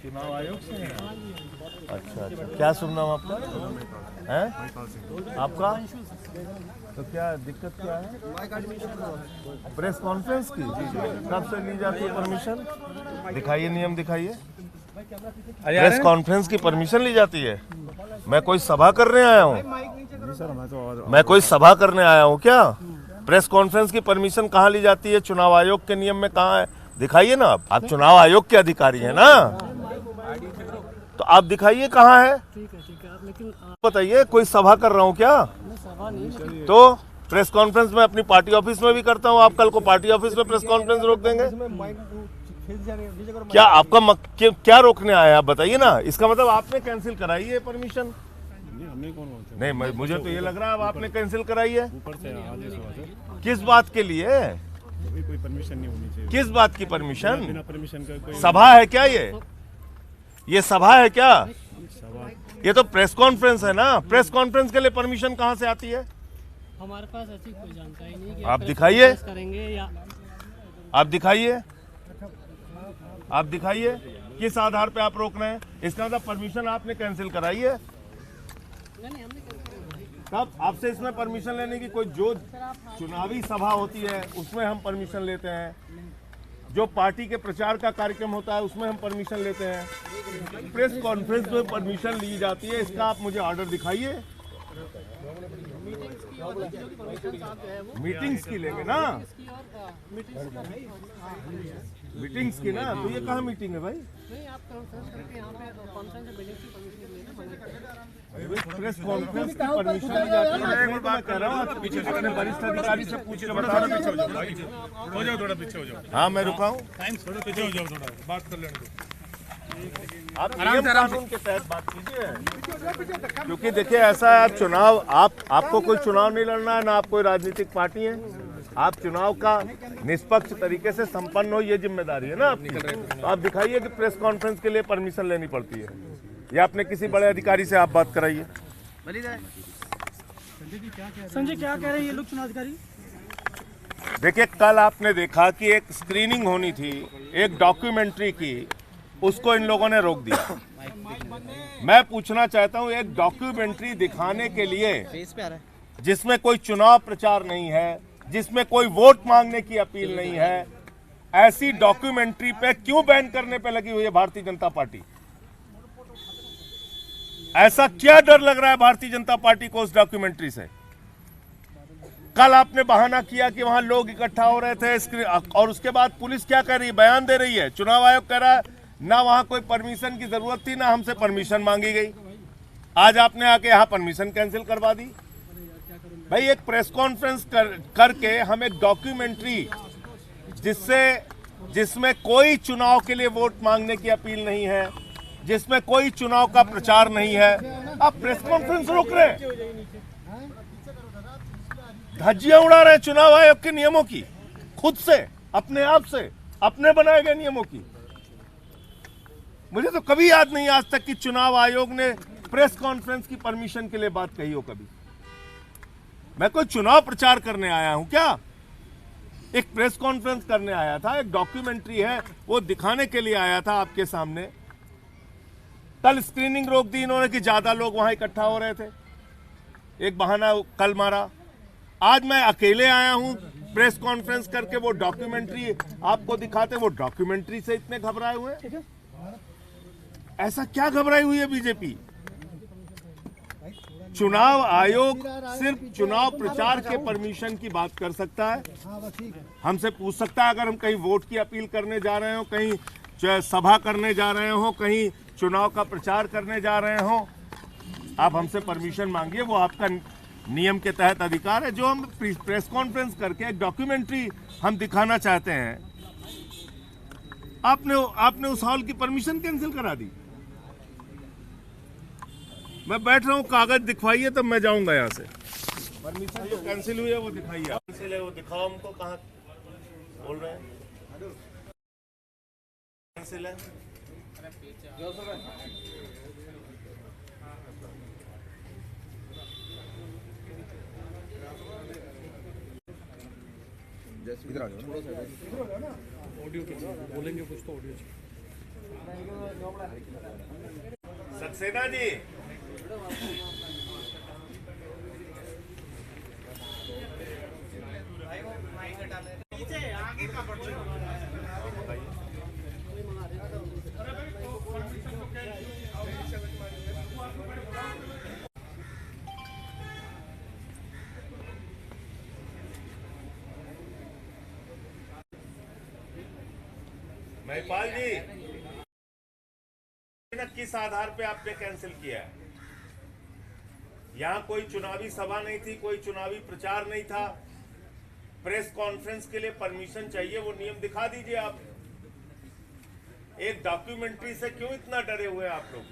चुनाव आयोग से हैं? अच्छा अच्छा, क्या शुभ नाम आपका है? आपका तो क्या दिक्कत क्या है? प्रेस कॉन्फ्रेंस की कब से ली जाती है परमिशन? दिखाइए, नियम दिखाइए। प्रेस कॉन्फ्रेंस की परमिशन ली जाती है? मैं कोई सभा करने आया हूँ? मैं कोई सभा करने आया हूँ क्या? प्रेस कॉन्फ्रेंस की परमिशन कहाँ ली जाती है? चुनाव आयोग के नियम में कहाँ है? दिखाइए ना। आप चुनाव आयोग के अधिकारी हैं ना, तो आप दिखाइए कहाँ है। ठीक है आप, लेकिन बताइए, कोई सभा कर रहा हूँ क्या? सभा नहीं, तो प्रेस कॉन्फ्रेंस में अपनी पार्टी ऑफिस में भी करता हूँ। आप कल को पार्टी ऑफिस में प्रेस कॉन्फ्रेंस रोक देंगे? क्या आपका क्या रोकने आए आप बताइए ना। इसका मतलब आपने कैंसिल कराई है परमिशन? नहीं, मुझे तो ये लग रहा है अब आपने कैंसिल कराई है। किस बात के लिए? कोई परमिशन नहीं होनी चाहिए। किस बात की परमिशन? बिना परमिशन का कोई सभा है क्या? ये सभा है क्या? ये तो प्रेस कॉन्फ्रेंस है ना। प्रेस कॉन्फ्रेंस के लिए परमिशन कहाँ से आती है? हमारे पास ऐसी कोई जानकारी नहीं कि आप दिखाइए, करेंगे या आप दिखाइए, आप दिखाइए किस आधार पे आप रोक रहे हैं। इसका मतलब परमिशन आपने कैंसिल कराई है। तब आपसे इसमें परमिशन लेने की कोई, जो चुनावी सभा होती है उसमें हम परमिशन लेते हैं, जो पार्टी के प्रचार का कार्यक्रम होता है उसमें हम परमिशन लेते हैं। प्रेस कॉन्फ्रेंस में परमिशन ली जाती है, इसका आप मुझे ऑर्डर दिखाइए। मीटिंग्स की लेंगे ना, मीटिंग्स की ना। तो ये कहाँ मीटिंग है भाई? प्रेस कॉन्फ्रेंस की परमिशन ली जाती है। मैं बात कर रहा हूँ, आप पीछे अपने वरिष्ठ अधिकारी से पूछ के बता रहा हूँ। हो जाओ, थोड़ा पीछे हो जाओ। हाँ, मैं रुका हूँ। थोड़ा पीछे हो जाओ, थोड़ा बात कर लेने दो। आप नियम कानून के तहत बात कीजिए, क्योंकि देखिए ऐसा है, आप चुनाव, आपको कोई चुनाव नहीं लड़ना है ना, आप कोई राजनीतिक पार्टी है। आप चुनाव का निष्पक्ष तरीके से संपन्न हो, ये जिम्मेदारी है ना आपकी। तो आप दिखाइए कि प्रेस कॉन्फ्रेंस के लिए परमिशन लेनी पड़ती है, या अपने किसी बड़े अधिकारी से आप बात कराइए। संजय क्या कह रहे हैं ये लोग चुनाव अधिकारी? देखिए, कल आपने देखा कि एक स्क्रीनिंग होनी थी एक डॉक्यूमेंट्री की, उसको इन लोगों ने रोक दिया। मैं पूछना चाहता हूं, एक डॉक्यूमेंट्री दिखाने के लिए जिसमें कोई चुनाव प्रचार नहीं है, जिसमें कोई वोट मांगने की अपील नहीं है, ऐसी डॉक्यूमेंट्री पे क्यों बैन करने पे लगी हुई है भारतीय जनता पार्टी? ऐसा क्या डर लग रहा है भारतीय जनता पार्टी को उस डॉक्यूमेंट्री से? कल आपने बहाना किया कि वहां लोग इकट्ठा हो रहे थे, और उसके बाद पुलिस क्या कर रही है? बयान दे रही है। चुनाव आयोग कह रहा है ना वहां कोई परमिशन की जरूरत थी, ना हमसे परमिशन मांगी गई। आज आपने आके यहां परमिशन कैंसिल करवा दी। भाई, एक प्रेस कॉन्फ्रेंस करके हम एक डॉक्यूमेंट्री जिसमें कोई चुनाव के लिए वोट मांगने की अपील नहीं है, जिसमें कोई चुनाव का प्रचार नहीं है, आप प्रेस कॉन्फ्रेंस रोक रहे हैं, धज्जियां उड़ा रहे हैं चुनाव आयोग के नियमों की, खुद से, अपने आप से, अपने बनाए गए नियमों की। मुझे तो कभी याद नहीं आज तक कि चुनाव आयोग ने प्रेस कॉन्फ्रेंस की परमिशन के लिए बात कही हो कभी। मैं कोई चुनाव प्रचार करने आया हूं क्या? एक प्रेस कॉन्फ्रेंस करने आया था, एक डॉक्यूमेंट्री है वो दिखाने के लिए आया था आपके सामने। कल स्क्रीनिंग रोक दी इन्होंने कि ज्यादा लोग वहां इकट्ठा हो रहे थे, एक बहाना कल मारा। आज मैं अकेले आया हूं प्रेस कॉन्फ्रेंस करके, वो डॉक्यूमेंट्री आपको दिखाते, वो डॉक्यूमेंट्री से इतने घबराए हुए हैं। ऐसा क्या घबराई हुई है बीजेपी? चुनाव आयोग सिर्फ चुनाव प्रचार के परमिशन की बात कर सकता है, हमसे पूछ सकता है अगर हम कहीं वोट की अपील करने जा रहे हो, कहीं सभा करने जा रहे हो, कहीं चुनाव का प्रचार करने जा रहे हो, आप हमसे परमिशन मांगिए, वो आपका नियम के तहत अधिकार है। जो हम प्रेस कॉन्फ्रेंस करके एक डॉक्यूमेंट्री हम दिखाना चाहते हैं, आपने उस हॉल की परमिशन कैंसिल करा दी। मैं बैठ रहा हूँ, कागज दिखवाइए तब मैं जाऊंगा यहाँ से। परमिशन जो कैंसिल हुई है वो दिखाइए। कैंसिल है वो दिखाओ हमको, कहाँ बोल रहे हैं कैंसिल है? इधर आ जाओ, ऑडियो बोलेंगे कुछ तो ऑडियो सक्सेना जी, महिपाल जी, किस आधार पे आपने कैंसिल किया है? यहाँ कोई चुनावी सभा नहीं थी, कोई चुनावी प्रचार नहीं था। प्रेस कॉन्फ्रेंस के लिए परमिशन चाहिए, वो नियम दिखा दीजिए आप। एक डॉक्यूमेंट्री से क्यों इतना डरे हुए हैं आप लोग?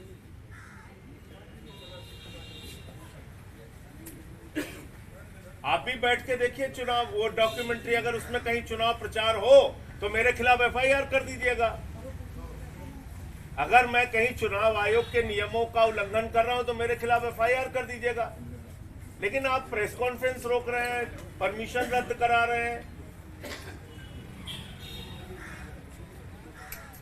आप भी बैठ के देखिए चुनाव, वो डॉक्यूमेंट्री अगर उसमें कहीं चुनाव प्रचार हो तो मेरे खिलाफ एफआईआर कर दीजिएगा। अगर मैं कहीं चुनाव आयोग के नियमों का उल्लंघन कर रहा हूं तो मेरे खिलाफ एफआईआर कर दीजिएगा। लेकिन आप प्रेस कॉन्फ्रेंस रोक रहे हैं, परमिशन रद्द करा रहे हैं।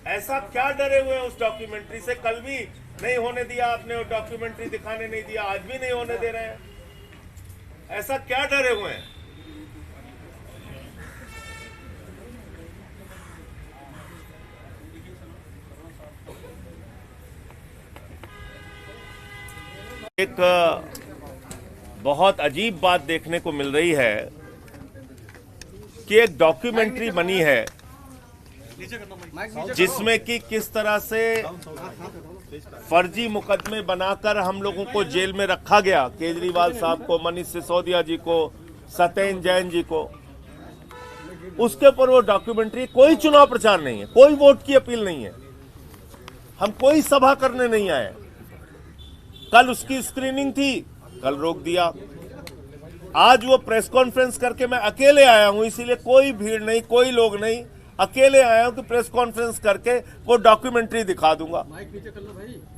ऐसा क्या डरे हुए हैं उस डॉक्यूमेंट्री से? कल भी नहीं होने दिया आपने, वो डॉक्यूमेंट्री दिखाने नहीं दिया, आज भी नहीं होने दे रहे हैं। ऐसा क्या डरे हुए हैं? एक बहुत अजीब बात देखने को मिल रही है कि एक डॉक्यूमेंट्री बनी है जिसमें कि किस तरह से फर्जी मुकदमे बनाकर हम लोगों को जेल में रखा गया, केजरीवाल साहब को, मनीष सिसोदिया जी को, सत्येंद्र जैन जी को। उसके ऊपर वो डॉक्यूमेंट्री, कोई चुनाव प्रचार नहीं है, कोई वोट की अपील नहीं है, हम कोई सभा करने नहीं आए। कल उसकी स्क्रीनिंग थी, कल रोक दिया। आज वो प्रेस कॉन्फ्रेंस करके मैं अकेले आया हूं, इसीलिए कोई भीड़ नहीं, कोई लोग नहीं, अकेले आया हूं कि प्रेस कॉन्फ्रेंस करके वो डॉक्यूमेंट्री दिखा दूंगा।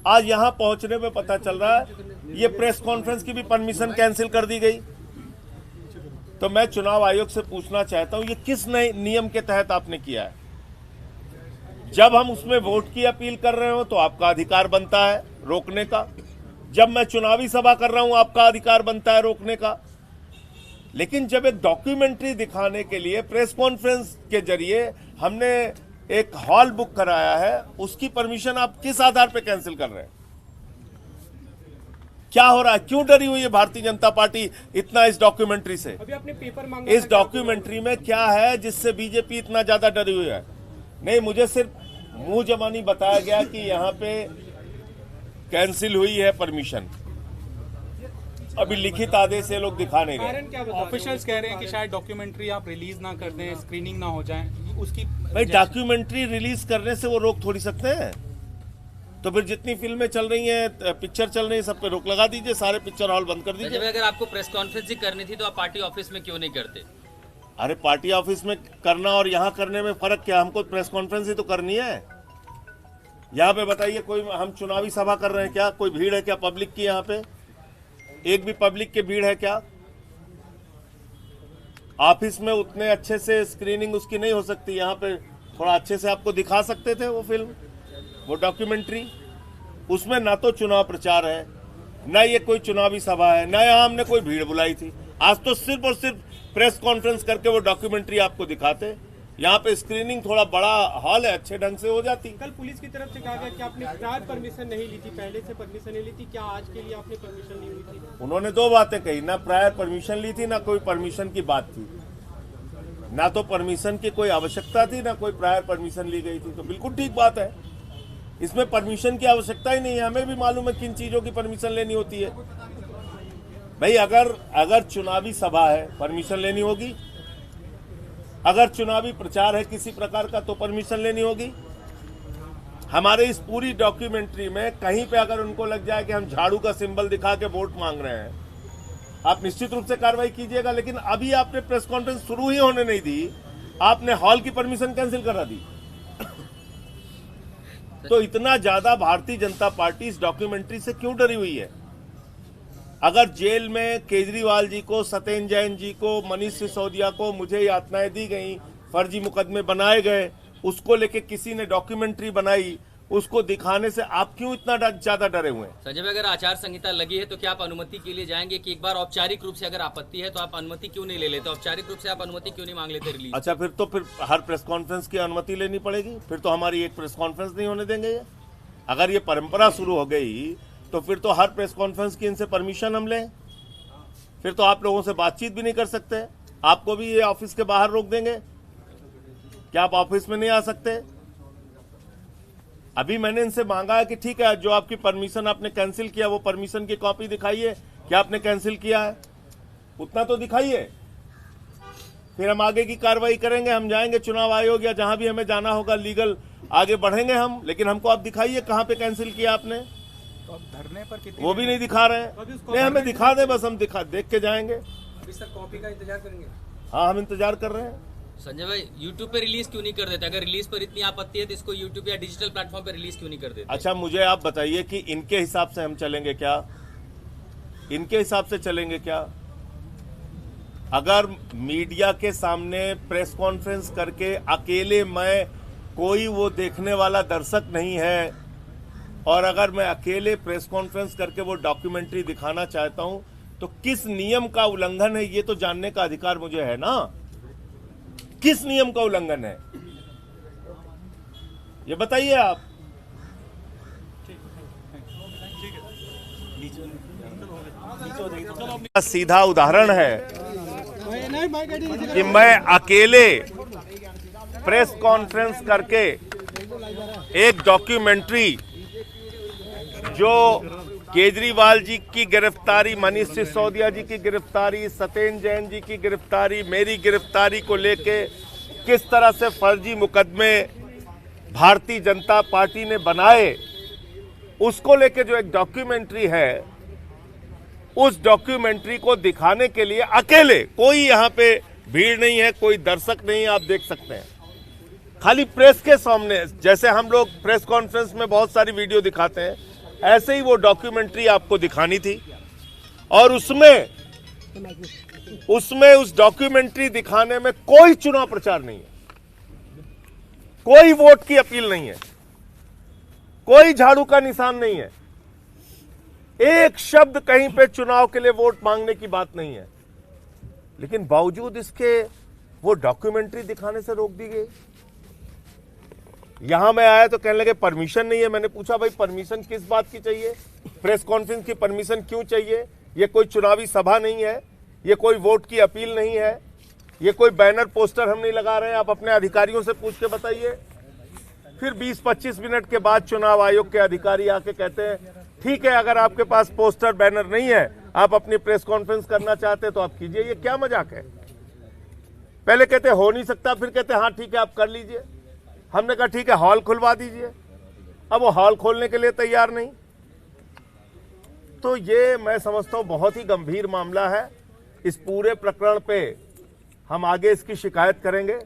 आज यहां पहुंचने में पता चल रहा है ये प्रेस कॉन्फ्रेंस की भी परमिशन कैंसिल कर दी गई। तो मैं चुनाव आयोग से पूछना चाहता हूं, ये किस नए नियम के तहत आपने किया है? जब हम उसमें वोट की अपील कर रहे हो तो आपका अधिकार बनता है रोकने का, जब मैं चुनावी सभा कर रहा हूं आपका अधिकार बनता है रोकने का। लेकिन जब एक डॉक्यूमेंट्री दिखाने के लिए प्रेस कॉन्फ्रेंस के जरिए हमने एक हॉल बुक कराया है, उसकी परमिशन आप किस आधार पे कैंसिल कर रहे हैं? क्या हो रहा है? क्यों डरी हुई है भारतीय जनता पार्टी इतना इस डॉक्यूमेंट्री से? अभी आपने पेपर मांगा, इस डॉक्यूमेंट्री में क्या है जिससे बीजेपी इतना ज्यादा डरी हुई है? नहीं, मुझे सिर्फ मुंह जबानी बताया गया कि यहां पे कैंसिल हुई है परमिशन। अभी लिखित आदेश से लोग दिखा नहीं रहे। ऑफिशियल्स कह रहे हैं कि शायद डॉक्यूमेंट्री आप रिलीज ना कर दें, स्क्रीनिंग ना हो जाए उसकी। भाई डॉक्यूमेंट्री रिलीज करने से वो रोक थोड़ी सकते हैं। तो फिर जितनी फिल्में चल रही हैं, पिक्चर चल रही है, सब पे रोक लगा दीजिए, सारे पिक्चर हॉल बंद कर दीजिए। अगर आपको प्रेस कॉन्फ्रेंस ही करनी थी तो आप पार्टी ऑफिस में क्यों नहीं करते? अरे पार्टी ऑफिस में करना और यहाँ करने में फर्क क्या? हमको प्रेस कॉन्फ्रेंस ही तो करनी है। यहाँ पे बताइए, कोई हम चुनावी सभा कर रहे हैं क्या? कोई भीड़ है क्या पब्लिक की? यहाँ पे एक भी पब्लिक की भीड़ है क्या? ऑफिस में उतने अच्छे से स्क्रीनिंग उसकी नहीं हो सकती, यहाँ पे थोड़ा अच्छे से आपको दिखा सकते थे वो फिल्म, वो डॉक्यूमेंट्री। उसमें ना तो चुनाव प्रचार है, ना ये कोई चुनावी सभा है, ना यहाँ हमने कोई भीड़ बुलाई थी। आज तो सिर्फ और सिर्फ प्रेस कॉन्फ्रेंस करके वो डॉक्यूमेंट्री आपको दिखाते। यहाँ पे स्क्रीनिंग थोड़ा बड़ा हॉल है, अच्छे ढंग से हो जाती। कल पुलिस की तरफ से कहा गया कि आपने प्रायर परमिशन नहीं ली थी, पहले से परमिशन नहीं ली थी, क्या आज के लिए आपने परमिशन ली हुई थी? उन्होंने दो बातें कही, ना प्रायर परमिशन ली थी, ना कोई परमिशन की बात थी। ना तो परमिशन की कोई आवश्यकता थी, ना कोई प्रायर परमिशन ली गई थी। तो बिल्कुल ठीक बात है, इसमें परमिशन की आवश्यकता ही नहीं है। हमें भी मालूम है किन चीजों की परमिशन लेनी होती है। भाई अगर चुनावी सभा है परमिशन लेनी होगी, अगर चुनावी प्रचार है किसी प्रकार का तो परमिशन लेनी होगी। हमारे इस पूरी डॉक्यूमेंट्री में कहीं पे अगर उनको लग जाए कि हम झाड़ू का सिंबल दिखा के वोट मांग रहे हैं, आप निश्चित रूप से कार्रवाई कीजिएगा। लेकिन अभी आपने प्रेस कॉन्फ्रेंस शुरू ही होने नहीं दी, आपने हॉल की परमिशन कैंसिल करा दी। तो इतना ज्यादा भारतीय जनता पार्टी इस डॉक्यूमेंट्री से क्यों डरी हुई है? अगर जेल में केजरीवाल जी को, सत्येंद्र जैन जी को, मनीष सिसोदिया को मुझे यातनाएं दी गई, फर्जी मुकदमे बनाए गए, उसको लेके किसी ने डॉक्यूमेंट्री बनाई, उसको दिखाने से आप क्यों इतना ज्यादा डरे हुए हैं? संजय भाई, अगर आचार संहिता लगी है तो क्या आप अनुमति के लिए जाएंगे कि एक बार औपचारिक रूप से अगर आपत्ति है तो आप अनुमति क्यों नहीं ले लेते? औपचारिक रूप से आप अनुमति क्यों नहीं मांग लेते रिलीज? अच्छा, फिर हर प्रेस कॉन्फ्रेंस की अनुमति लेनी पड़ेगी? फिर तो हमारी एक प्रेस कॉन्फ्रेंस नहीं होने देंगे ये। अगर ये परंपरा शुरू हो गई तो फिर तो हर प्रेस कॉन्फ्रेंस की इनसे परमिशन हम लें। फिर तो आप लोगों से बातचीत भी नहीं कर सकते। आपको भी ये ऑफिस के बाहर रोक देंगे? क्या आप ऑफिस में नहीं आ सकते? अभी मैंने इनसे मांगा है कि ठीक है, जो आपकी परमिशन आपने कैंसिल किया वो परमिशन की कॉपी दिखाइए, क्या आपने कैंसिल किया है उतना तो दिखाइए, फिर हम आगे की कार्रवाई करेंगे। हम जाएंगे चुनाव आयोग या जहां भी हमें जाना होगा, लीगल आगे बढ़ेंगे हम, लेकिन हमको आप दिखाइए कहां पे कैंसिल किया आपने। तो अब धरने पर कितनी वो भी नहीं दिखा रहे हैं। नहीं, हमें दिखा दें बस, हम देख के जाएंगे। अभी सर कॉपी का इंतजार करेंगे? हाँ, हम इंतजार कर रहे हैं। संजय भाई, यूट्यूब पे रिलीज क्यों नहीं कर देते? अगर रिलीज पर इतनी आपत्ति है तो इसको यूट्यूब या डिजिटल प्लेटफॉर्म पे रिलीज क्यों नहीं कर देते? अच्छा, मुझे आप बताइए कि इनके हिसाब से हम चलेंगे क्या? इनके हिसाब से चलेंगे क्या? अगर मीडिया के सामने प्रेस कॉन्फ्रेंस करके अकेले मैं, कोई वो देखने वाला दर्शक नहीं है, और अगर मैं अकेले प्रेस कॉन्फ्रेंस करके वो डॉक्यूमेंट्री दिखाना चाहता हूं तो किस नियम का उल्लंघन है ये तो जानने का अधिकार मुझे है ना। किस नियम का उल्लंघन है ये बताइए आप। सीधा उदाहरण है कि मैं अकेले प्रेस कॉन्फ्रेंस करके एक डॉक्यूमेंट्री, जो केजरीवाल जी की गिरफ्तारी, मनीष सिसोदिया जी की गिरफ्तारी, सत्येंद्र जैन जी की गिरफ्तारी, मेरी गिरफ्तारी को लेके किस तरह से फर्जी मुकदमे भारतीय जनता पार्टी ने बनाए, उसको लेके जो एक डॉक्यूमेंट्री है, उस डॉक्यूमेंट्री को दिखाने के लिए अकेले, कोई यहाँ पे भीड़ नहीं है, कोई दर्शक नहीं है, आप देख सकते हैं, खाली प्रेस के सामने, जैसे हम लोग प्रेस कॉन्फ्रेंस में बहुत सारी वीडियो दिखाते हैं, ऐसे ही वो डॉक्यूमेंट्री आपको दिखानी थी। और उसमें उस डॉक्यूमेंट्री दिखाने में कोई चुनाव प्रचार नहीं है, कोई वोट की अपील नहीं है, कोई झाड़ू का निशान नहीं है, एक शब्द कहीं पे चुनाव के लिए वोट मांगने की बात नहीं है, लेकिन बावजूद इसके वो डॉक्यूमेंट्री दिखाने से रोक दी गई। यहां मैं आया तो कहने लगे परमिशन नहीं है। मैंने पूछा भाई परमिशन किस बात की चाहिए? प्रेस कॉन्फ्रेंस की परमिशन क्यों चाहिए? ये कोई चुनावी सभा नहीं है, ये कोई वोट की अपील नहीं है, ये कोई बैनर पोस्टर हम नहीं लगा रहे हैं, आप अपने अधिकारियों से पूछ के बताइए। फिर 20-25 मिनट के बाद चुनाव आयोग के अधिकारी आके कहते हैं ठीक है, अगर आपके पास पोस्टर बैनर नहीं है, आप अपनी प्रेस कॉन्फ्रेंस करना चाहते तो आप कीजिए। ये क्या मजाक है? पहले कहते हो नहीं सकता, फिर कहते हाँ ठीक है आप कर लीजिए। हमने कहा ठीक है हॉल खुलवा दीजिए, अब वो हॉल खोलने के लिए तैयार नहीं। तो ये मैं समझता हूं बहुत ही गंभीर मामला है। इस पूरे प्रकरण पे हम आगे इसकी शिकायत करेंगे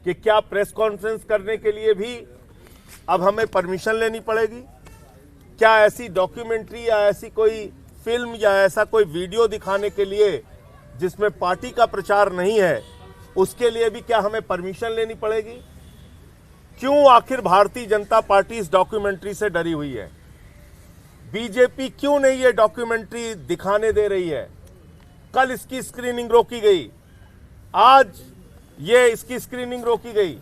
कि क्या प्रेस कॉन्फ्रेंस करने के लिए भी अब हमें परमिशन लेनी पड़ेगी? क्या ऐसी डॉक्यूमेंट्री या ऐसी कोई फिल्म या ऐसा कोई वीडियो दिखाने के लिए जिसमें पार्टी का प्रचार नहीं है, उसके लिए भी क्या हमें परमिशन लेनी पड़ेगी? क्यों आखिर भारतीय जनता पार्टी इस डॉक्यूमेंट्री से डरी हुई है? बीजेपी क्यों नहीं ये डॉक्यूमेंट्री दिखाने दे रही है? कल इसकी स्क्रीनिंग रोकी गई, आज ये इसकी स्क्रीनिंग रोकी गई।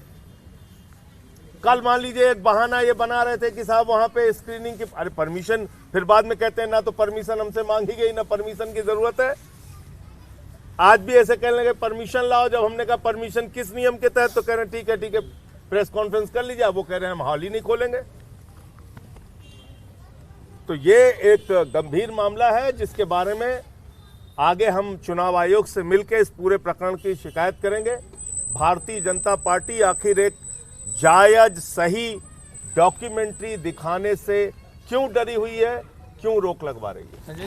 कल मान लीजिए एक बहाना ये बना रहे थे कि साहब वहां पे स्क्रीनिंग की, अरे परमिशन, फिर बाद में कहते हैं ना तो परमिशन हमसे मांगी गई, ना परमिशन की जरूरत है। आज भी ऐसे कहने लगे परमिशन लाओ, जब हमने कहा परमिशन किस नियम के तहत, तो कह रहे हैं ठीक है प्रेस कॉन्फ्रेंस कर लीजिए। वो कह रहे हैं हम हॉल ही नहीं खोलेंगे। तो ये एक गंभीर मामला है जिसके बारे में आगे हम चुनाव आयोग से मिलकर इस पूरे प्रकरण की शिकायत करेंगे। भारतीय जनता पार्टी आखिर एक जायज सही डॉक्यूमेंट्री दिखाने से क्यों डरी हुई है, क्यों रोक लगवा रही है?